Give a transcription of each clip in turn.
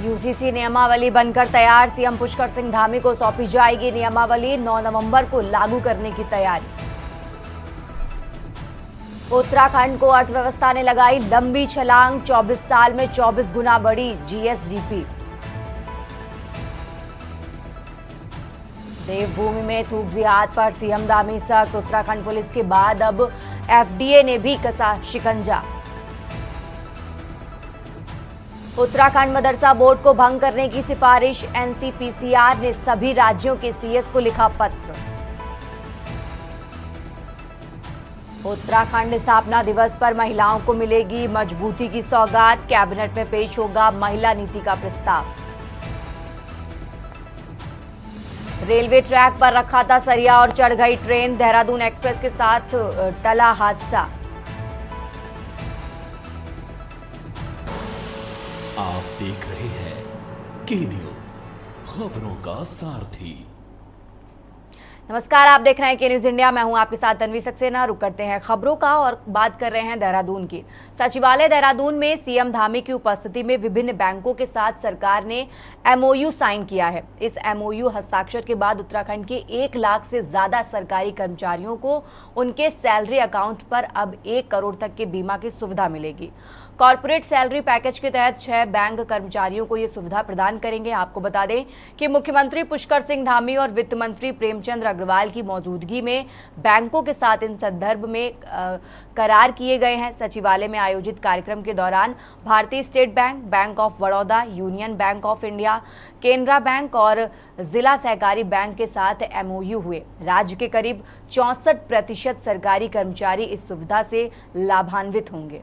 UGC नियमावली बनकर तैयार। सीएम पुष्कर सिंह धामी को सौंपी जाएगी नियमावली। 9 नवंबर को लागू करने की तैयारी। उत्तराखंड को अर्थव्यवस्था ने लगाई लंबी छलांग। 24 साल में 24 गुना बढ़ी जीएसडीपी। देवभूमि में थूक जिहाद पर सीएम धामी सख्त। उत्तराखंड पुलिस के बाद अब एफडीए ने भी कसा शिकंजा। उत्तराखंड मदरसा बोर्ड को भंग करने की सिफारिश। एनसीपीसीआर ने सभी राज्यों के सीएस को लिखा पत्र। उत्तराखंड स्थापना दिवस पर महिलाओं को मिलेगी मजबूती की सौगात। कैबिनेट में पेश होगा महिला नीति का प्रस्ताव। रेलवे ट्रैक पर रखा था सरिया और चढ़ गई ट्रेन। देहरादून एक्सप्रेस के साथ टला हादसा। आप देख रहे हैं के न्यूज, खबरों का सारथी। नमस्कार, आप देख रहे हैं के न्यूज इंडिया। मैं हूं आपके साथ तन्वी सक्सेना। रुक करते हैं खबरों का और बात कर रहे हैं देहरादून की। सचिवालय देहरादून में सीएम धामी की उपस्थिति में विभिन्न बैंकों के साथ सरकार ने एमओयू साइन किया है। इस एमओयू हस्ताक्षर के बाद उत्तराखंड के 1 लाख से ज्यादा सरकारी कर्मचारियों को उनके सैलरी अकाउंट पर अब 1 करोड़ तक के बीमा की सुविधा मिलेगी। कॉर्पोरेट सैलरी पैकेज के तहत 6 बैंक कर्मचारियों को ये सुविधा प्रदान करेंगे। आपको बता दें कि मुख्यमंत्री पुष्कर सिंह धामी और वित्त मंत्री प्रेमचंद अग्रवाल की मौजूदगी में बैंकों के साथ इन संदर्भ में करार किए गए हैं। सचिवालय में आयोजित कार्यक्रम के दौरान भारतीय state bank, bank of Baroda, union bank of India, Canara bank और जिला सहकारी बैंक के साथ एमओयू हुए। राज्य के करीब 64% सरकारी कर्मचारी इस सुविधा से लाभान्वित होंगे।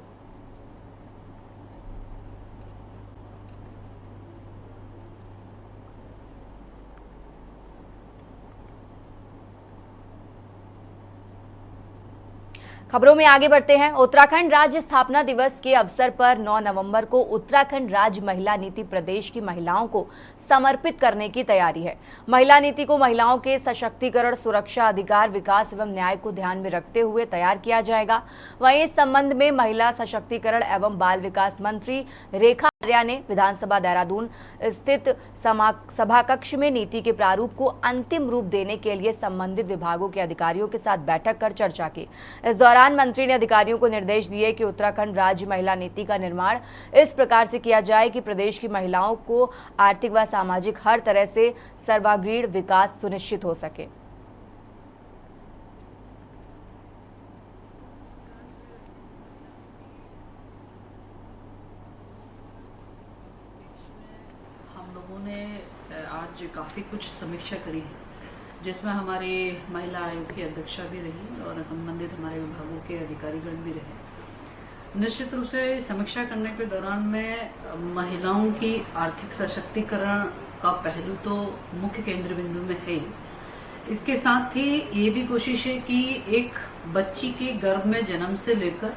खबरों में आगे बढ़ते हैं। उत्तराखंड राज्य स्थापना दिवस के अवसर पर 9 नवंबर को उत्तराखंड राज्य महिला नीति प्रदेश की महिलाओं को समर्पित करने की तैयारी है। महिला नीति को महिलाओं के सशक्तिकरण, सुरक्षा, अधिकार, विकास एवं न्याय को ध्यान में रखते हुए तैयार किया जाएगा। वहीं इस संबंध में महिला सशक्तिकरण एवं बाल विकास मंत्री रेखा आर्या ने विधानसभा देहरादून स्थित सभा कक्ष में नीति के प्रारूप को अंतिम रूप देने के लिए संबंधित विभागों के अधिकारियों के साथ बैठक कर चर्चा की। इस दौरान मंत्री ने अधिकारियों को निर्देश दिए कि उत्तराखंड राज्य महिला नीति का निर्माण इस प्रकार से किया जाए कि प्रदेश की महिलाओं को आर्थिक व सामाजिक हर तरह से सर्वांगीण विकास सुनिश्चित हो सके। आज काफ़ी कुछ समीक्षा करी है, जिसमें हमारे महिला आयोग की अध्यक्षा भी रही और संबंधित हमारे विभागों के अधिकारीगण भी रहे। निश्चित रूप से समीक्षा करने के दौरान में महिलाओं की आर्थिक सशक्तिकरण का पहलू तो मुख्य केंद्र बिंदु में है ही। इसके साथ ही ये भी कोशिश है कि एक बच्ची के गर्भ में जन्म से लेकर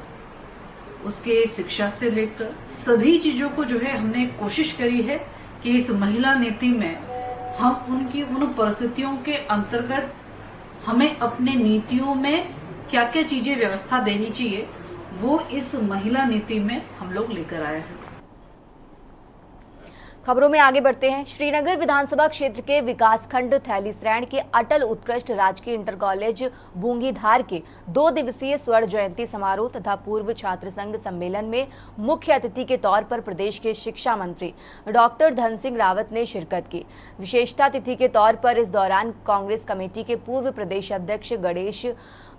उसके शिक्षा से लेकर सभी चीज़ों को जो है हमने कोशिश करी है कि इस महिला नीति में हम उनकी उन परिस्थितियों के अंतर्गत हमें अपने नीतियों में क्या क्या चीजें व्यवस्था देनी चाहिए, वो इस महिला नीति में हम लोग लेकर आए हैं। खबरों में आगे बढ़ते हैं। श्रीनगर विधानसभा क्षेत्र के विकासखंड थैलीसरैण के अटल उत्कृष्ट राजकीय इंटर कॉलेज बूंगीधार के 2 दिवसीय स्वर्ण जयंती समारोह तथा पूर्व छात्र संघ सम्मेलन में मुख्य अतिथि के तौर पर प्रदेश के शिक्षा मंत्री डॉक्टर धन सिंह रावत ने शिरकत की। विशेषता अतिथि के तौर पर इस दौरान कांग्रेस कमेटी के पूर्व प्रदेश अध्यक्ष गणेश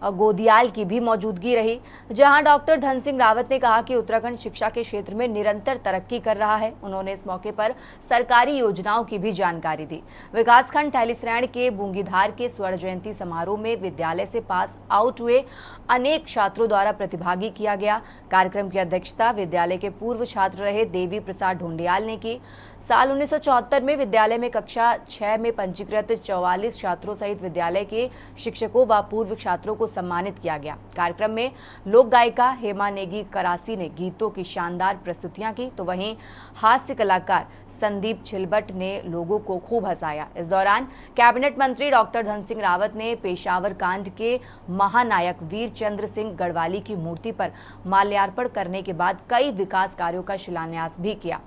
गोदियाल की भी मौजूदगी रही, जहां डॉक्टर धन सिंह रावत ने कहा कि उत्तराखंड शिक्षा के क्षेत्र में निरंतर तरक्की कर रहा है। उन्होंने इस मौके पर सरकारी योजनाओं की भी जानकारी दी। विकासखंड थैलीसरैण के बूंगीधार के स्वर्ण जयंती समारोह में विद्यालय से पास आउट हुए अनेक छात्रों द्वारा प्रतिभागी किया गया। कार्यक्रम की अध्यक्षता विद्यालय के पूर्व छात्र रहे देवी प्रसाद ढूंढियाल ने की। साल 1974 में विद्यालय में कक्षा 6 में पंजीकृत 44 छात्रों सहित विद्यालय के शिक्षकों व पूर्व छात्रों को को सम्मानित किया गया। कार्यक्रम में लोक गायिका हेमा नेगी करासी ने गीतों की शानदार प्रस्तुतियां की, तो वहीं हास्य कलाकार संदीप छिलबट ने लोगों को खूब हंसाया। इस दौरान कैबिनेट मंत्री डॉक्टर धन सिंह रावत ने पेशावर कांड के महानायक वीर चंद्र सिंह गढ़वाली की मूर्ति पर माल्यार्पण करने के बाद कई विकास कार्यों का शिलान्यास भी किया।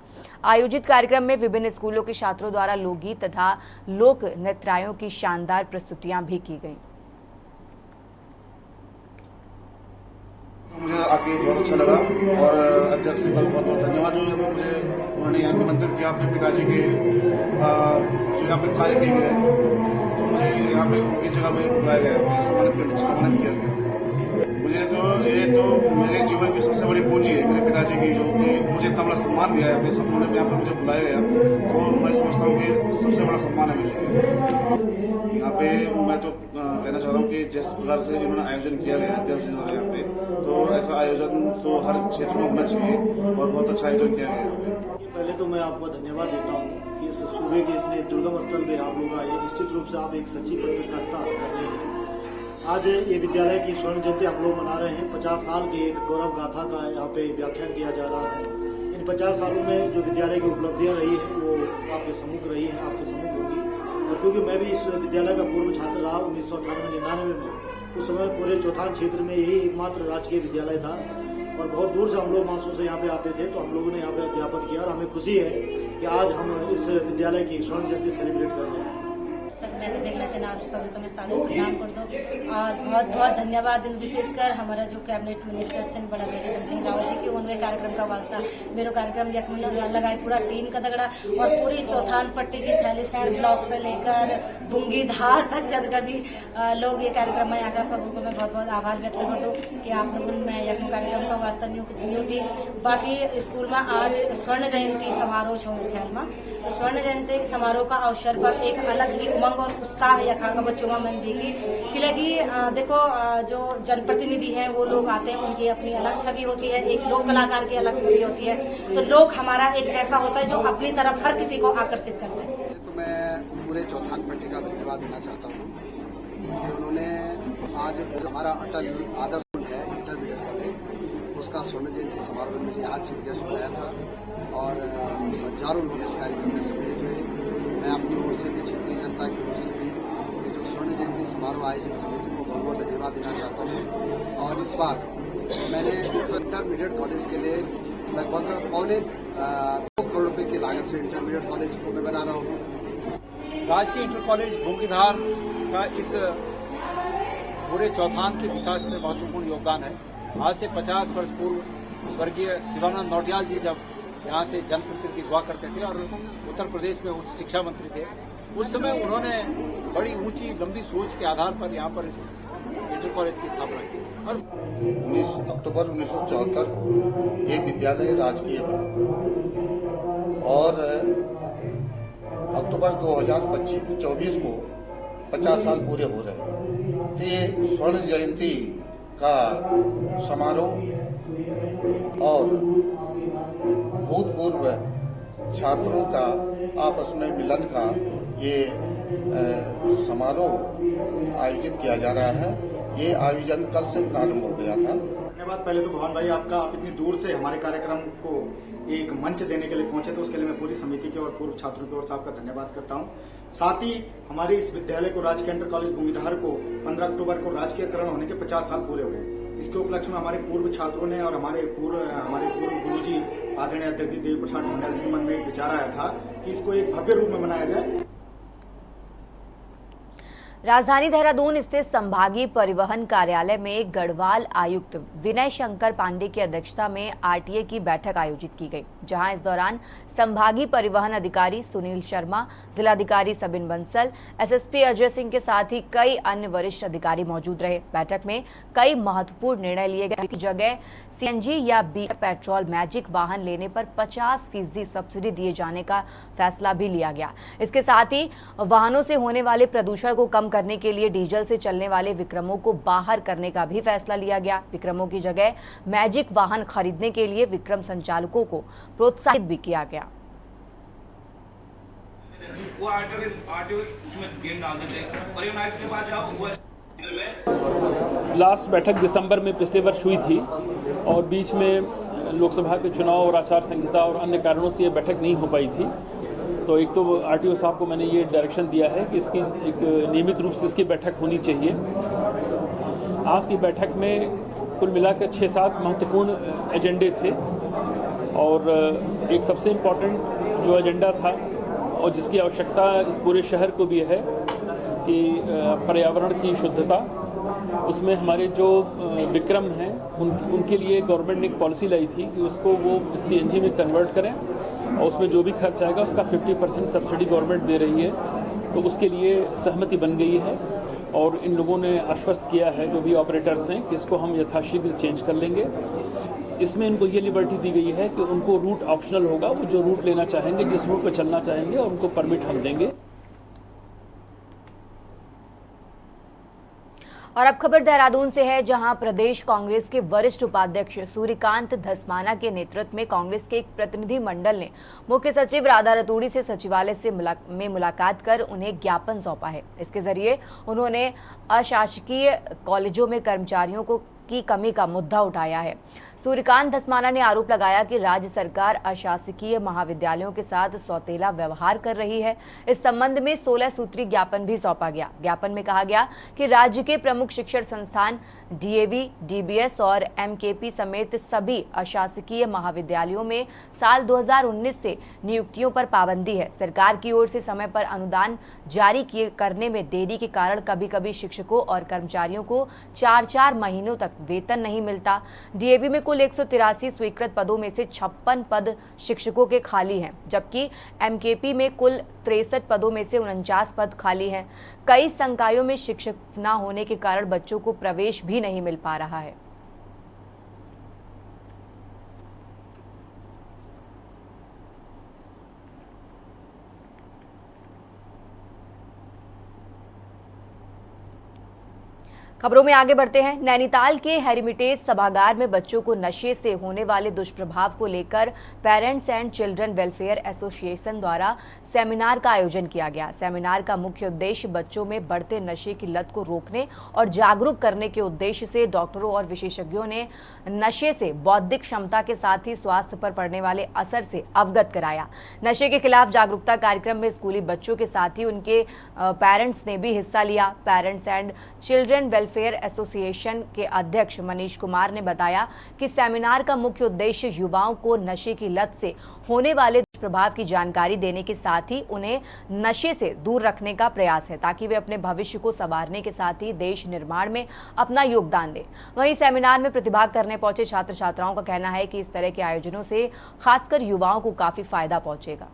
आयोजित कार्यक्रम में विभिन्न स्कूलों के छात्रों द्वारा लोकगीत तथा लोक नृत्यों की शानदार प्रस्तुतियां भी की गईं। मुझे आके बहुत अच्छा लगा और अध्यक्ष जी का बहुत बहुत धन्यवाद जो मुझे उन्होंने यहाँ निमंत्रित किया अपने पिताजी के जो यहाँ पे कार्य किए गए, तो मुझे यहाँ पे उनकी जगह पे बुलाया गया, सम्मानित किया गया। मुझे ये तो मेरे जीवन की सबसे बड़ी पूंजी है मेरे पिताजी की, जो कि मुझे इतना बड़ा सम्मान दिया है अपने सपनों ने, यहाँ पर मुझे बुलाया गया, तो मैं समझता हूँ कि सबसे बड़ा सम्मान है मेरे यहाँ पे। मैं तो कहना चाह रहा हूँ कि जिस प्रकार से इन्होंने आयोजन किया गया है अध्यक्ष जी द्वारा यहाँ पे, तो ऐसा आयोजन तो हर क्षेत्र में होना चाहिए और बहुत अच्छा आयोजन किया गया है। पहले तो मैं आपको धन्यवाद देता हूँ कि इस सूबे के इतने दुर्गम स्थल पे आप लोग आए। निश्चित रूप से आप एक सच्ची पत्रकारिता कर रहे हैं। आज ये विद्यालय की स्वर्ण जयंती हम लोग मना रहे हैं। 50 साल की एक गौरव गाथा का यहाँ पे व्याख्यान किया जा रहा है। इन 50 सालों में जो विद्यालय की उपलब्धियां रही है वो आपके सम्मुख रही है, आपके सम्मुख होगी। और क्योंकि मैं भी इस विद्यालय का पूर्व छात्र रहा 1998-99 में, उस समय पूरे चौथान क्षेत्र में यही एकमात्र राजकीय विद्यालय था और बहुत दूर से हम लोग मासों से यहाँ पे आते थे, तो हम लोगों ने यहाँ पे अध्यापन किया और हमें खुशी है कि आज हम इस विद्यालय की स्वर्ण जयंती सेलिब्रेट कर रहे हैं। सर मैं तो देखना चाहना सभी तो मैं सारे प्रणाम कर दो और बहुत बहुत धन्यवाद विशेषकर हमारा जो कैबिनेट मिनिस्टर छन बड़ा भैया धन सिंह रावत जी की उनमें कार्यक्रम का वास्ता मेरो कार्यक्रम लगाए पूरा टीम का तगड़ा और पूरी चौथान पट्टी की थैलीसैंड ब्लॉक से लेकर बुंगी धार तक जब कभी लोग ये कार्यक्रम में आशा सबको मैं बहुत बहुत आभार व्यक्त कर दूँ कि आप लोगों ने यह कार्यक्रम का वास्ता न्यू थी। बाकी स्कूल में आज स्वर्ण जयंती समारोह छो ख्याल में, तो स्वर्ण जयंती समारोह का अवसर पर एक अलग ही उमंग और उत्साह यहाँ का बच्चों में देगी कि देखो जो जनप्रतिनिधि हैं वो लोग आते हैं, उनकी अपनी अलग छवि होती है, एक लोक कलाकार की अलग छवि होती है, तो लोक हमारा एक ऐसा होता है जो अपनी तरफ हर किसी को आकर्षित करता है। तो मैं पूरे चौथान पट्टी का धन्यवाद देना चाहता हूँ कि उन्होंने आज हमारा अटल आदर्श है इंटरमीडिएट कॉलेज, उसका स्वर्ण जयंती समारोह में आज चीफ गेस्ट बनाया था और हजारों लोग इस कार्यक्रम में सम्मिलित हुए। मैं अपनी ओर से क्षेत्रीय जनता की ओर से भी जो स्वर्ण जयंती समारोह आयोजित समिति को बहुत बहुत धन्यवाद देना चाहता हूँ। और इस बार मैंने इंटरमीडिएट कॉलेज के लिए लगभग 2 करोड़ रुपये की लागत से इंटरमीडिएट कॉलेज को मैं बना रहा हूँ। राजकीय इंटर कॉलेज बुंगीधार का इस पूरे चौथान के विकास में महत्वपूर्ण योगदान है। आज से 50 वर्ष पूर्व स्वर्गीय शिवानंद नौटियाल जी जब यहाँ से जनप्रतिनिधि हुआ करते थे और उत्तर प्रदेश में उच्च शिक्षा मंत्री थे, उस समय उन्होंने बड़ी ऊंची लंबी सोच के आधार पर यहाँ पर इस इंटर कॉलेज की स्थापना की और 19 अक्टूबर 1974 को ये विद्यालय राजकीय बना और अक्टूबर 2024 को 50 साल पूरे हो रहे हैं। तो ये स्वर्ण जयंती का समारोह और भूतपूर्व छात्रों का आपस में मिलन का ये समारोह आयोजित किया जा रहा है। ये आयोजन कल से प्रारंभ हो गया था। धन्यवाद। पहले तो भवन भाई आपका, आप इतनी दूर से हमारे कार्यक्रम को एक मंच देने के लिए पहुंचे, तो उसके लिए मैं पूरी समिति की और पूर्व छात्रों की ओर से आपका धन्यवाद करता हूं। साथ ही हमारे इस विद्यालय को राजकीय इंटर कॉलेज बुंगीधार को 15 अक्टूबर को राजकीयकरण होने के 50 साल पूरे हुए। इसके उपलक्ष्य में हमारे पूर्व छात्रों ने और हमारे पूर्व गुरुजी आदरणीय अध्यक्ष देवी प्रसाद मंडल जी के मन में एक विचार आया था कि इसको एक भव्य रूप में बनाया जाए। राजधानी देहरादून स्थित संभागीय परिवहन कार्यालय में गढ़वाल आयुक्त विनय शंकर पांडे की अध्यक्षता में आरटीए की बैठक आयोजित की गई, जहां इस दौरान संभागीय परिवहन अधिकारी सुनील शर्मा, जिलाधिकारी सबिन बंसल, एसएसपी अजय सिंह के साथ ही कई अन्य वरिष्ठ अधिकारी मौजूद रहे। बैठक में कई महत्वपूर्ण निर्णय लिए गए की जगह सीएनजी या बीएस पेट्रोल मैजिक वाहन लेने पर 50% सब्सिडी दिए जाने का फैसला भी लिया गया। इसके साथ ही वाहनों से होने वाले प्रदूषण को कम करने के लिए डीजल से चलने वाले विक्रमों को बाहर करने का भी फैसला लिया गया। विक्रमों की जगह मैजिक वाहन खरीदने के लिए विक्रम संचालकों को प्रोत्साहित भी किया गया। वो उसमें गेम डाल देते और यूनाइटेड के पास जाओ वो लास्ट बैठक दिसंबर में पिछले वर्ष हुई थी और बीच में लोकसभा के चुनाव और आचार संहिता और अन्य कारणों से ये बैठक नहीं हो पाई थी। तो एक तो आरटीओ साहब को मैंने ये डायरेक्शन दिया है कि इसकी एक नियमित रूप से इसकी बैठक होनी चाहिए। आज की बैठक में कुल मिलाकर 6-7 महत्वपूर्ण एजेंडे थे और एक सबसे इम्पोर्टेंट जो एजेंडा था और जिसकी आवश्यकता इस पूरे शहर को भी है कि पर्यावरण की शुद्धता, उसमें हमारे जो विक्रम हैं उनके लिए गवर्नमेंट ने एक पॉलिसी लाई थी कि उसको वो सीएनजी में कन्वर्ट करें और उसमें जो भी खर्च आएगा उसका 50% सब्सिडी गवर्नमेंट दे रही है। तो उसके लिए सहमति बन गई है और इन लोगों ने आश्वस्त किया है जो भी ऑपरेटर्स हैं कि इसको हम यथाशीघ्र चेंज कर लेंगे। इसमें इनको ये लिबर्टी दी गई है कि उनको रूट ऑप्शनल होगा, वो जो रूट लेना चाहेंगे, जिस रूट पर चलना चाहेंगे और उनको परमिट हम देंगे। और अब खबर देहरादून से है, जहां प्रदेश कांग्रेस के वरिष्ठ उपाध्यक्ष सूर्यकांत धस्माना के नेतृत्व में कांग्रेस के एक प्रतिनिधि मंडल ने मुख्य सचिव राधा रतूड़ी से सचिवालय से मुलाकात कर उन्हें ज्ञापन सौंपा है। इसके जरिए उन्होंने अशासकीय कॉलेजों में कर्मचारियों की कमी का मुद्दा उठाया है। सूर्यकांत धस्माना ने आरोप लगाया कि राज्य सरकार अशासकीय महाविद्यालयों के साथ सौतेला व्यवहार कर रही है। इस संबंध में 16 सूत्री ज्ञापन भी सौंपा गया। ज्ञापन में कहा गया कि राज्य के प्रमुख शिक्षण संस्थान डीएवी, डीबीएस और एमकेपी समेत सभी अशासकीय महाविद्यालयों में साल 2019 से नियुक्तियों पर पाबंदी है। सरकार की ओर से समय पर अनुदान जारी करने में देरी के कारण कभी कभी शिक्षकों और कर्मचारियों को 4-4 महीनों तक वेतन नहीं मिलता। डीएवी में कुल 183 स्वीकृत पदों में से 56 पद शिक्षकों के खाली हैं, जबकि एमकेपी में कुल 63 पदों में से 49 पद खाली हैं। कई संकायों में शिक्षक न होने के कारण बच्चों को प्रवेश भी नहीं मिल पा रहा है। खबरों में आगे बढ़ते हैं। नैनीताल के हेरिमिटेज सभागार में बच्चों को नशे से होने वाले दुष्प्रभाव को लेकर parents and children welfare association द्वारा सेमिनार का आयोजन किया गया। सेमिनार का मुख्य उद्देश्य बच्चों में बढ़ते नशे की लत को रोकने और जागरूक करने के उद्देश्य से डॉक्टरों और विशेषज्ञों ने नशे से बौद्धिक क्षमता के साथ ही स्वास्थ्य पर पड़ने वाले असर से अवगत कराया। नशे के खिलाफ जागरूकता कार्यक्रम में स्कूली बच्चों के साथ ही उनके पेरेंट्स ने भी हिस्सा लिया। Parents and children welfare association के अध्यक्ष मनीष कुमार ने बताया कि सेमिनार का मुख्य उद्देश्य युवाओं को नशे की लत से होने वाले दुष्प्रभाव की जानकारी देने के साथ ही उन्हें नशे से दूर रखने का प्रयास है, ताकि वे अपने भविष्य को संवारने के साथ ही देश निर्माण में अपना योगदान दें। वहीं सेमिनार में प्रतिभाग करने पहुंचे छात्र छात्राओं का कहना है कि इस तरह के आयोजनों से खासकर युवाओं को काफी फायदा पहुंचेगा।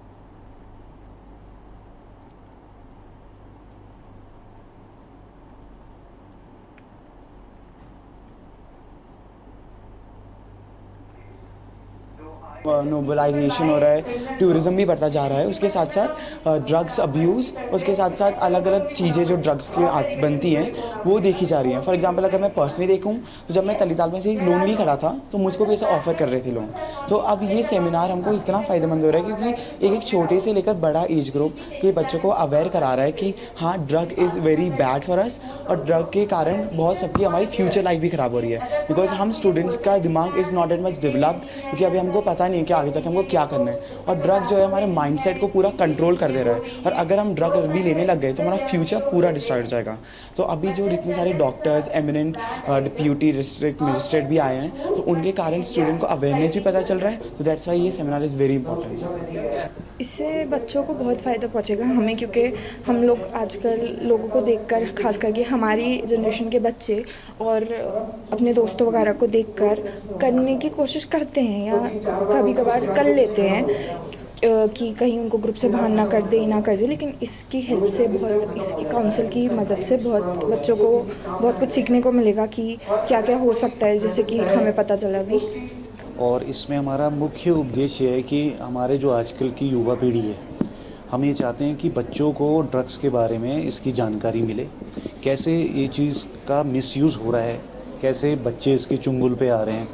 नोबलाइजेशन हो रहा है, टूरिज्म भी बढ़ता जा रहा है, उसके साथ साथ ड्रग्स अब्यूज़, उसके साथ साथ अलग अलग चीज़ें जो ड्रग्स की बनती हैं वो देखी जा रही हैं। फॉर एग्जांपल अगर मैं पर्सनली देखूं तो जब मैं तलीताल में से लोन नहीं खड़ा था तो मुझको भी ऐसे ऑफ़र कर रहे थे लोन। तो अब ये सेमिनार हमको इतना फ़ायदेमंद हो रहा है क्योंकि एक छोटे से लेकर बड़ा एज ग्रुप के बच्चों को अवेयर करा रहा है कि हाँ, drug is very bad for us और ड्रग के कारण बहुत सबकी हमारी फ्यूचर लाइफ भी ख़राब हो रही है। बिकॉज हम स्टूडेंट्स का दिमाग is not at much developed, क्योंकि अभी हमको पता नहीं है कि आगे जाकर हमको क्या करना है। और ड्रग जो है हमारे माइंडसेट को पूरा कंट्रोल कर दे रहा है और अगर हम ड्रग भी लेने लग गए तो हमारा फ्यूचर पूरा डिस्ट्रॉय हो जाएगा। तो अभी जो जितने सारे doctors, eminent deputy district magistrate भी आए हैं तो उनके कारण स्टूडेंट को अवेयरनेस भी पता चल रहा है। तो दैट्स वाई ये सेमिनार इज़ वेरी इंपॉर्टेंट। इससे बच्चों को बहुत फ़ायदा पहुंचेगा हमें, क्योंकि हम लोग आजकल लोगों को देखकर, खास करके हमारी जनरेशन के बच्चे और अपने दोस्तों वगैरह को देखकर करने की कोशिश करते हैं या कभी कभार कर लेते हैं कि कहीं उनको ग्रुप से बाहर ना कर दे, लेकिन इसकी हेल्प से बहुत, इसकी काउंसिल की मदद से बहुत बच्चों को बहुत कुछ सीखने को मिलेगा कि क्या क्या हो सकता है, जैसे कि हमें पता चला अभी। और इसमें हमारा मुख्य उद्देश्य है कि हमारे जो आजकल की युवा पीढ़ी है, हम ये चाहते हैं कि बच्चों को ड्रग्स के बारे में इसकी जानकारी मिले, कैसे ये चीज़ का मिसयूज़ हो रहा है, कैसे बच्चे इसके चुंगल पे आ रहे हैं,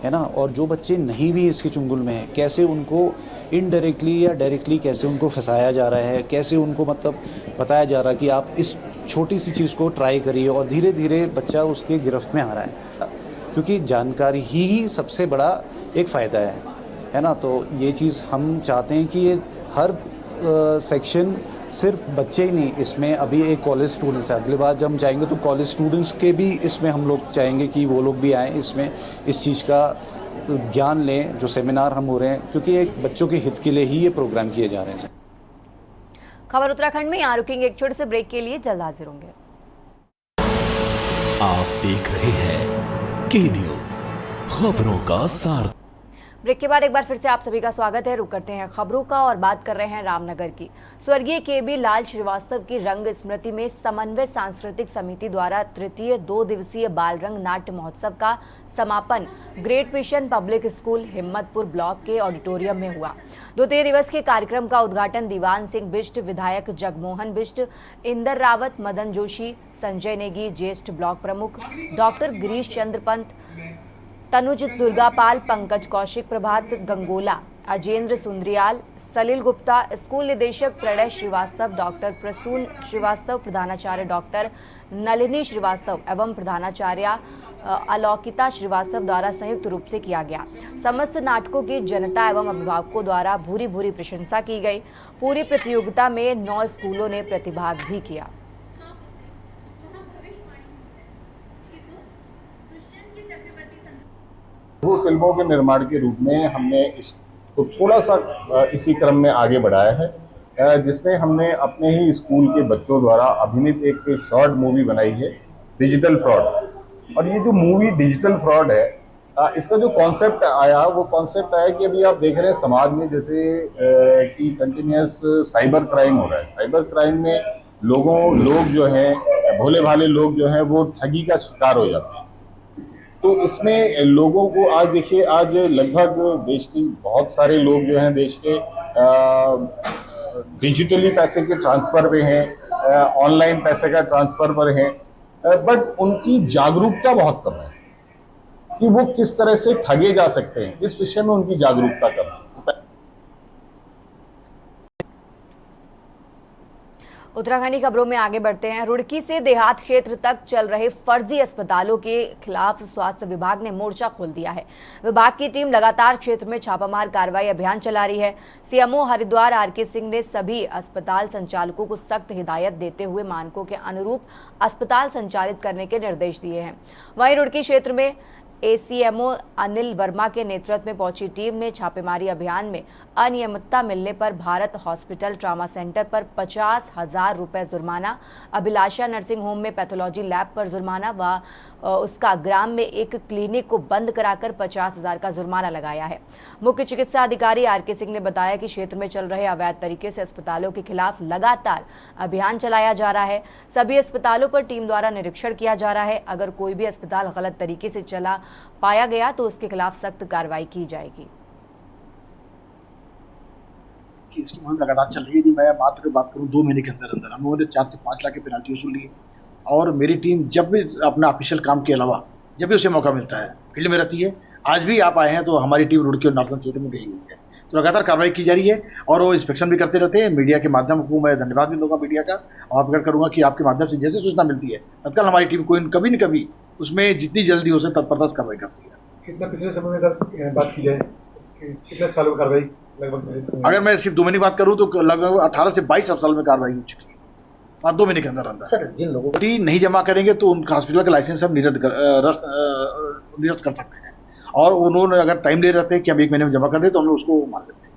है ना। और जो बच्चे नहीं भी इसके चुंगल में हैं, कैसे उनको इनडायरेक्टली या डायरेक्टली कैसे उनको फंसाया जा रहा है, कैसे उनको मतलब बताया जा रहा है कि आप इस छोटी सी चीज़ को ट्राई करिए और धीरे धीरे बच्चा उसके गिरफ्त में आ रहा है, क्योंकि जानकारी ही सबसे बड़ा एक फ़ायदा है ना। तो ये चीज़ हम चाहते हैं कि ये हर सेक्शन, सिर्फ बच्चे ही नहीं, इसमें अभी एक कॉलेज स्टूडेंट्स है, अगली बार जब हम जाएंगे तो कॉलेज स्टूडेंट्स के भी इसमें हम लोग चाहेंगे कि वो लोग भी आएँ, इसमें इस चीज़ का ज्ञान लें, जो सेमिनार हम हो रहे हैं, क्योंकि एक बच्चों के हित के लिए ही ये प्रोग्राम किए जा रहे हैं। खबर उत्तराखंड में यहाँ रुकेंगे एक छोटे से ब्रेक के लिए, जल्द हाजिर होंगे। आप देख रहे हैं के न्यूज़, खबरों का सार। ब्रेक के बाद एक बार फिर से आप सभी का स्वागत है। रुक करते हैं खबरों का और बात कर रहे हैं रामनगर की। स्वर्गीय केबी लाल श्रीवास्तव की रंग स्मृति में समन्वय सांस्कृतिक समिति द्वारा तृतीय 2 दिवसीय बाल रंग नाट्य महोत्सव का समापन great mission public school Himmatpur block के ऑडिटोरियम में हुआ। 2 दिवस के कार्यक्रम का उद्घाटन दीवान सिंह बिष्ट, विधायक जगमोहन बिष्ट, इंदर रावत, मदन जोशी, संजय नेगी, ज्येष्ठ ब्लॉक प्रमुख डॉक्टर गिरीश चंद्र पंत, तनुज दुर्गापाल, पंकज कौशिक, प्रभात गंगोला, अजेंद्र सुंदरियाल, सलील गुप्ता, स्कूल निदेशक प्रणय श्रीवास्तव, डॉक्टर प्रसून श्रीवास्तव, प्रधानाचार्य डॉक्टर नलिनी श्रीवास्तव एवं प्रधानाचार्य अलौकिता श्रीवास्तव द्वारा संयुक्त रूप से किया गया। समस्त नाटकों की जनता एवं अभिभावकों द्वारा भूरी भूरी प्रशंसा की गई। पूरी प्रतियोगिता में 9 स्कूलों ने प्रतिभाग भी किया। वो फिल्मों के निर्माण के रूप में हमने इसको थोड़ा सा इसी क्रम में आगे बढ़ाया है, जिसमें हमने अपने ही स्कूल के बच्चों द्वारा अभिनीत एक शॉर्ट मूवी बनाई है, डिजिटल फ्रॉड। और ये जो मूवी डिजिटल फ्रॉड है, इसका जो कॉन्सेप्ट आया वो कॉन्सेप्ट आया कि अभी आप देख रहे हैं समाज में जैसे कि कंटिन्यूस साइबर क्राइम हो रहा है। साइबर क्राइम में लोग जो हैं, भोले भाले लोग जो हैं, वो ठगी का शिकार हो जाते हैं। तो इसमें लोगों को आज देखिए, आज लगभग देश के बहुत सारे लोग जो हैं देश के डिजिटली पैसे के ट्रांसफर पे हैं, ऑनलाइन पैसे का ट्रांसफर पर हैं, बट उनकी जागरूकता बहुत कम है कि वो किस तरह से ठगे जा सकते हैं। इस विषय में उनकी जागरूकता कम है। उत्तराखंडी खबरों में आगे बढ़ते हैं। रुड़की से देहात क्षेत्र तक चल रहे फर्जी अस्पतालों के खिलाफ स्वास्थ्य विभाग ने मोर्चा खोल दिया है। विभाग की टीम लगातार क्षेत्र में छापामार कार्रवाई अभियान चला रही है। सीएमओ हरिद्वार आरके सिंह ने सभी अस्पताल संचालकों को सख्त हिदायत देते हुए मानकों के अनुरूप अस्पताल संचालित करने के निर्देश दिए हैं। वहीं रुड़की क्षेत्र में एसीएमओ अनिल वर्मा के नेतृत्व में पहुंची टीम ने छापेमारी अभियान में अनियमितता मिलने पर भारत हॉस्पिटल ट्रॉमा सेंटर पर 50,000 रुपए जुर्माना, अभिलाषा नर्सिंग होम में पैथोलॉजी लैब पर जुर्माना व उसका ग्राम में एक क्लिनिक को बंद कराकर 50,000 का जुर्माना लगाया है। मुख्य चिकित्सा अधिकारी आरके सिंह ने बताया कि क्षेत्र में चल रहे अवैध तरीके से अस्पतालों के खिलाफ लगातार अभियान चलाया जा रहा है। सभी अस्पतालों पर टीम द्वारा निरीक्षण किया जा रहा है। अगर कोई भी अस्पताल गलत तरीके से चला पाया गया तो उसके खिलाफ सख्त कार्रवाई की जाएगी। कि इसकी मुहिम लगातार चल रही है। मैं मात्र की बात करूं, 2 महीने के अंदर अंदर हम लोगों ने 4 से 5 लाख की पेनल्टी वसूल ली। और मेरी टीम जब भी अपना ऑफिशियल काम के अलावा जब भी उसे मौका मिलता है फील्ड में रहती है। आज भी आप आए हैं तो हमारी टीम रुड़की और नॉर्थन क्षेत्र में गई हुई है, तो लगातार कार्रवाई की जा रही है और वो इंस्पेक्शन भी करते रहते हैं। मीडिया के माध्यम को मैं धन्यवाद भी दूंगा मीडिया का, और प्रकट करूंगा कि आपके माध्यम से जैसे सूचना मिलती है तत्काल हमारी टीम को कभी न कभी उसमें जितनी जल्दी हो सके तत्परता से कार्रवाई करती है। कितना पिछले समय में अगर बात की जाए कितने सालों में कार्रवाई लगभग? अगर मैं सिर्फ 2 महीने की बात करूं तो लगभग 18 से 22 साल में कार्रवाई हो चुकी है। और 2 महीने के अंदर अंदर सर जिन लोगों को नहीं जमा करेंगे तो उनका हॉस्पिटल का लाइसेंस हम निरस्त कर सकते हैं। और उन्होंने अगर टाइम ले रहते हैं कि हम 1 महीने में जमा कर दे तो हम लोग उसको मान लेते हैं।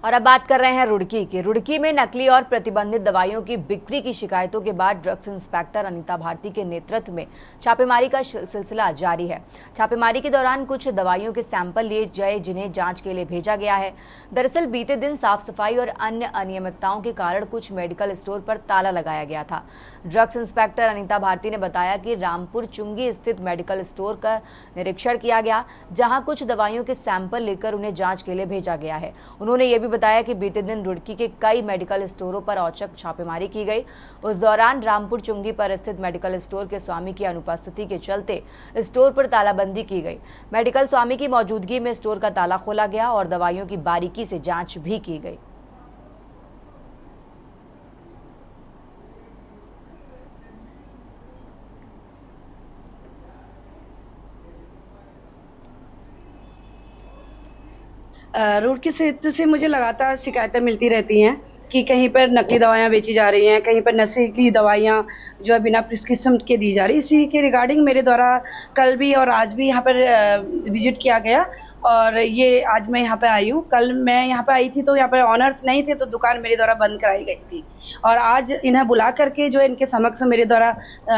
और अब बात कर रहे हैं रुड़की की। रुड़की में नकली और प्रतिबंधित दवाइयों की बिक्री की शिकायतों के बाद ड्रग्स इंस्पेक्टर अनीता भारती के नेतृत्व में छापेमारी का सिलसिला जारी है। छापेमारी के दौरान कुछ दवाइयों के सैंपल लिए गए जिन्हें जांच के लिए भेजा गया है। दरअसल बीते दिन साफ सफाई और अन्य अनियमितताओं के कारण कुछ मेडिकल स्टोर पर ताला लगाया गया था। ड्रग्स इंस्पेक्टर अनीता भारती ने बताया कि रामपुर चुंगी स्थित मेडिकल स्टोर का निरीक्षण किया गया, जहां कुछ दवाइयों के सैंपल लेकर उन्हें जांच के लिए भेजा गया है। उन्होंने ये भी बताया कि बीते दिन रुड़की के कई मेडिकल स्टोरों पर औचक छापेमारी की गई। उस दौरान रामपुर चुंगी पर स्थित मेडिकल स्टोर के स्वामी की अनुपस्थिति के चलते स्टोर पर तालाबंदी की गई। मेडिकल स्वामी की मौजूदगी में स्टोर का ताला खोला गया और दवाइयों की बारीकी से जांच भी की गई। रोड के क्षेत्र से मुझे लगातार शिकायतें मिलती रहती हैं कि कहीं पर नकली दवाइयाँ बेची जा रही हैं, कहीं पर नशीली दवाइयाँ जो है बिना प्रिस्क्रिप्शन के दी जा रही। इसी के रिगार्डिंग मेरे द्वारा कल भी और आज भी यहाँ पर विजिट किया गया और ये आज मैं यहाँ पे आई हूँ। कल मैं यहाँ पे आई थी तो यहाँ पे ऑनर्स नहीं थे तो दुकान मेरे द्वारा बंद कराई गई थी और आज इन्हें बुला करके जो इनके समक्ष मेरे द्वारा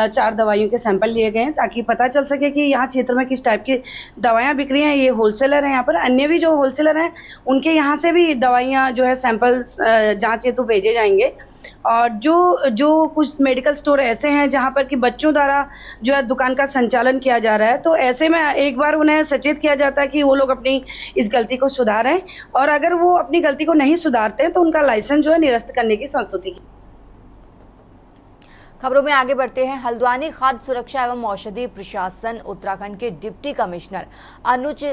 4 दवाइयों के सैंपल लिए गए हैं ताकि पता चल सके कि यहाँ क्षेत्र में किस टाइप की दवाइयाँ बिक रही हैं। ये होलसेलर हैं, यहाँ पर अन्य भी जो होलसेलर हैं उनके यहाँ से भी दवाइयाँ जो है सैंपल जाँच हेतु भेजे जाएंगे। और जो कुछ मेडिकल स्टोर ऐसे हैं जहाँ पर कि बच्चों द्वारा जो है दुकान का संचालन किया जा रहा है, तो ऐसे में एक बार उन्हें सचेत किया जाता है कि वो लोग अपनी इस गलती को सुधारें और अगर वो अपनी गलती को नहीं सुधारते हैं तो उनका लाइसेंस जो है निरस्त करने की संस्तुति की। खबरों में आगे बढ़ते हैं। हल्द्वानी खाद्य सुरक्षा एवं औषधि प्रशासन उत्तराखंड के डिप्टी कमिश्नर अनुज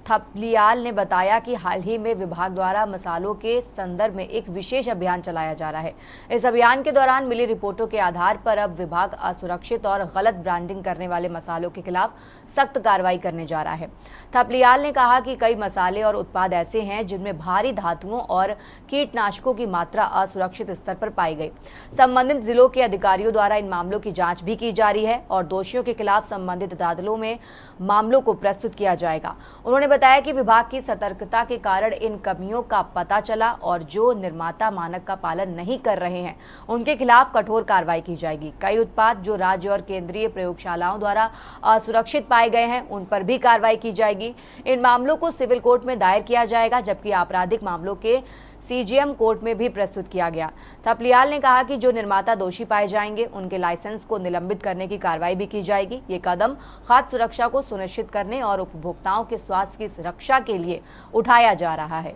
थपलियाल ने बताया कि हाल ही में विभाग द्वारा मसालों के संदर्भ में एक विशेष अभियान चलाया जा रहा है। इस अभियान के दौरान मिली रिपोर्टों के आधार पर अब विभाग असुरक्षित और गलत ब्रांडिंग करने वाले मसालों के खिलाफ सख्त कार्रवाई करने जा रहा है। थपलियाल ने कहा कि कई मसाले और उत्पाद ऐसे हैं जिनमें भारी धातुओं और कीटनाशकों की मात्रा असुरक्षित स्तर पर पाई गई। संबंधित जिलों के अधिकारियों द्वारा इन मामलों की जांच भी की जा रही है और दोषियों के खिलाफ संबंधित अदालतों में मामलों को प्रस्तुत किया जाएगा। उन्होंने बताया कि विभाग की सतर्कता के कारण इन कमियों का पता चला और जो निर्माता मानक का पालन नहीं कर रहे हैं उनके खिलाफ कठोर कार्रवाई की जाएगी। कई उत्पाद जो राज्य और केंद्रीय प्रयोगशालाओं द्वारा असुरक्षित पाए गए हैं उन पर भी कार्रवाई की जाएगी। इन मामलों को सिविल कोर्ट में दायर किया जाएगा जबकि आपराधिक मामलों के सीजीएम कोर्ट में भी प्रस्तुत किया गया। थपलियाल ने कहा कि जो निर्माता दोषी पाए जाएंगे उनके लाइसेंस को निलंबित करने की कार्रवाई भी की जाएगी। ये कदम खाद्य सुरक्षा को सुनिश्चित करने और उपभोक्ताओं के स्वास्थ्य की सुरक्षा के लिए उठाया जा रहा है।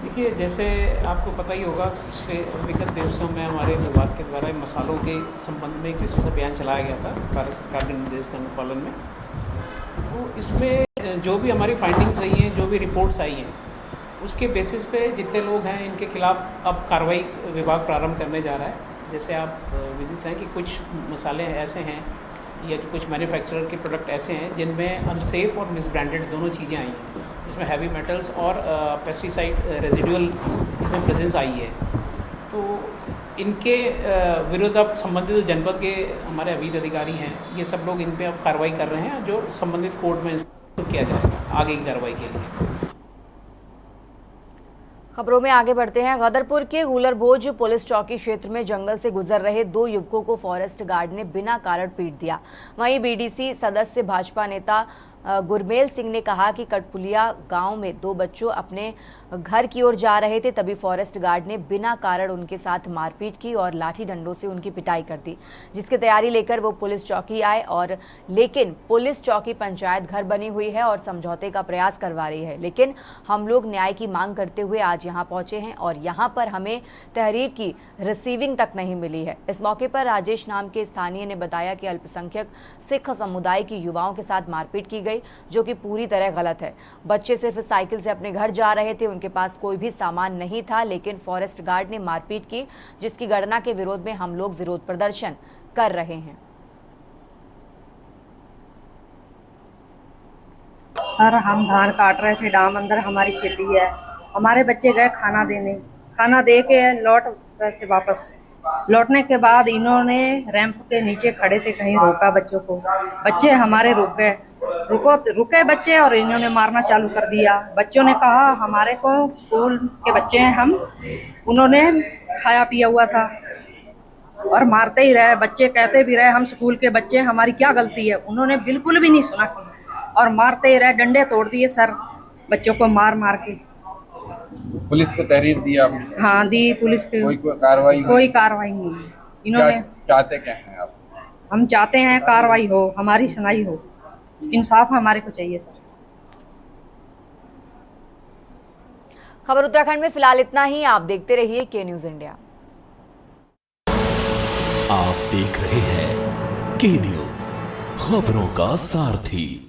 देखिए, जैसे आपको पता ही होगा पिछले विगत दिवसों में हमारे विभाग के द्वारा मसालों के संबंध में एक विशेष अभियान चलाया गया था भारत सरकार के निर्देश के अनुपालन में। तो इसमें जो भी हमारी फाइंडिंग्स रही हैं, जो भी रिपोर्ट्स आई हैं, उसके बेसिस पे जितने लोग हैं इनके खिलाफ अब कार्रवाई विभाग प्रारंभ करने जा रहा है। जैसे आप विदित हैं कि कुछ मसाले ऐसे हैं या जो कुछ मैन्युफैक्चरर के प्रोडक्ट ऐसे हैं जिनमें अनसेफ और मिसब्रांडेड दोनों चीज़ें आई हैं, जिसमें हैवी मेटल्स और पेस्टिसाइड रेजिडुअल इसमें प्रेजेंस आई है। तो इनके विरुद्ध अब संबंधित जनपद के हमारे अभिज अधिकारी हैं, ये सब लोग इन पे अब कार्रवाई कर रहे हैं जो संबंधित कोर्ट में किया जाएगा आगे की कार्रवाई के लिए। खबरों में आगे बढ़ते हैं। गदरपुर के गुलरभोज पुलिस चौकी क्षेत्र में जंगल से गुजर रहे 2 युवकों को फॉरेस्ट गार्ड ने बिना कारण पीट दिया। वहीं बीडीसी सदस्य भाजपा नेता गुरमेल सिंह ने कहा कि कटपुलिया गांव में 2 बच्चों अपने घर की ओर जा रहे थे, तभी फॉरेस्ट गार्ड ने बिना कारण उनके साथ मारपीट की और लाठी डंडों से उनकी पिटाई कर दी, जिसकी तैयारी लेकर वो पुलिस चौकी आए और लेकिन पुलिस चौकी पंचायत घर बनी हुई है और समझौते का प्रयास करवा रही है। लेकिन हम लोग न्याय की मांग करते हुए आज यहाँ पहुंचे हैं और यहाँ पर हमें तहरीर की रिसीविंग तक नहीं मिली है। इस मौके पर राजेश नाम के स्थानीय ने बताया कि अल्पसंख्यक सिख समुदाय की युवाओं के साथ मारपीट की गई, जो कि पूरी तरह गलत है। बच्चे सिर्फ साइकिल से अपने घर जा रहे थे, उनके पास कोई भी सामान नहीं था, लेकिन फॉरेस्ट गार्ड ने मारपीट की, जिसकी गणना के विरोध में हम लोग विरोध प्रदर्शन कर रहे हैं। सर, हम धान काट रहे थे, डाम अंदर हमारी खेती है, हमारे बच्चे गए खाना देने, खाना दे के लौट वैसे वापस लौटने के बाद इन्होंने रैंप के नीचे खड़े थे, कहीं रोका बच्चों को, बच्चे हमारे रुके बच्चे और इन्होंने मारना चालू कर दिया। बच्चों ने कहा हमारे को स्कूल के बच्चे हैं हम, उन्होंने खाया पिया हुआ था और मारते ही रहे। बच्चे कहते भी रहे हम स्कूल के बच्चे, हमारी क्या गलती है। उन्होंने बिल्कुल भी नहीं सुना और मारते ही रहे, डंडे तोड़ दिए सर बच्चों को मार मार के। पुलिस को तहरीर दी आपने? हाँ दी, पुलिस की कोई कार्रवाई? कोई कार्रवाई नहीं। इन्होंने चाहते क्या हैं आप? हम चाहते हैं कार्रवाई हो, हमारी सुनाई हो, इंसाफ हमारे को चाहिए सर। खबर उत्तराखंड में फिलहाल इतना ही। आप देखते रहिए के न्यूज इंडिया। आप देख रहे हैं के न्यूज, खबरों का सारथी।